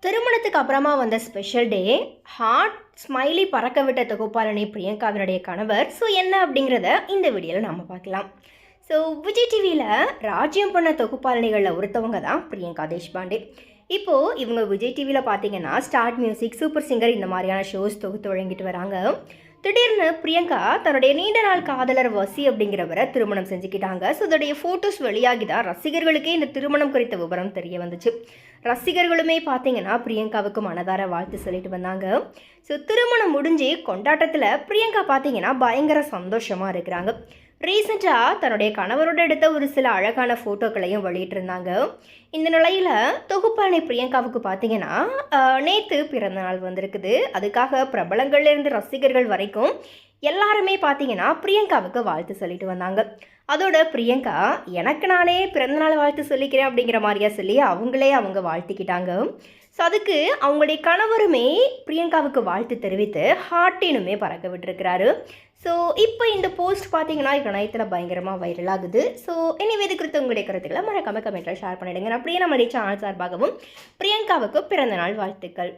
திருமணத்துக்கு அப்புறமா வந்த ஸ்பெஷல் டே ஹார்ட் ஸ்மைலி பறக்க விட்ட தொகுப்பாளனி பிரியங்காவினுடைய கணவர். ஸோ என்ன அப்படிங்கிறத இந்த வீடியோவில் நாம் பார்க்கலாம். ஸோ விஜய் டிவியில் ராஜ்யம் பண்ண தொகுப்பாளனிகளில் ஒருத்தவங்க தான் பிரியங்கா தேஷ்பாண்டே. இப்போது இவங்க விஜய் டிவியில் பார்த்தீங்கன்னா ஸ்டார்ட் மியூசிக், சூப்பர் சிங்கர் இந்த மாதிரியான ஷோஸ் தொகுத்து வழங்கிட்டு வராங்க. திடீர்னு பிரியங்கா தன்னுடைய நீண்ட நாள் காதலர் வசி அப்படிங்கிறவரை திருமணம் செஞ்சுக்கிட்டாங்க. ஸோ இதோடைய ஃபோட்டோஸ் வெளியாகி தான் ரசிகர்களுக்கே இந்த திருமணம் குறித்த விவரம் தெரிய வந்துச்சு. ரசிகர்களுமே பார்த்தீங்கன்னா பிரியங்காவுக்கு மனதார வாழ்த்து சொல்லிட்டு வந்தாங்க. ஸோ திருமணம் முடிஞ்சு கொண்டாட்டத்தில் பிரியங்கா பார்த்தீங்கன்னா பயங்கர சந்தோஷமாக இருக்கிறாங்க. ரீசெண்டாக தன்னுடைய கணவரோட எடுத்த ஒரு சில அழகான ஃபோட்டோக்களையும் வெளியிட்டிருந்தாங்க. இந்த நிலையில் தொகுப்பாளி பிரியங்காவுக்கு பார்த்தீங்கன்னா நேற்று பிறந்த நாள் வந்திருக்குது. அதுக்காக பிரபலங்கள்லேருந்து ரசிகர்கள் வரைக்கும் எல்லாருமே பார்த்தீங்கன்னா பிரியங்காவுக்கு வாழ்த்து சொல்லிட்டு வந்தாங்க. அதோட பிரியங்கா எனக்கு நானே பிறந்தநாள் வாழ்த்து சொல்லிக்கிறேன் அப்படிங்கிற மாதிரியா சொல்லி அவங்க வாழ்த்திக்கிட்டாங்க. ஸோ அதுக்கு அவங்களுடைய கணவருமே பிரியங்காவுக்கு வாழ்த்து தெரிவித்து ஹார்ட்டினுமே பறக்க விட்டுருக்கிறாரு. ஸோ இப்போ இந்த போஸ்ட் பார்த்தீங்கன்னா இணையத்தில் பயங்கரமாக வைரல் ஆகுது. ஸோ எனிவே இது குறித்து உங்களுடைய கருத்துக்களை மறக்காம கமெண்ட்டில் ஷேர் பண்ணிவிடுங்க. அப்படியே நம்மளுடைய சேனல் சார்பாகவும் பிரியங்காவுக்கு பிறந்தநாள் வாழ்த்துக்கள்.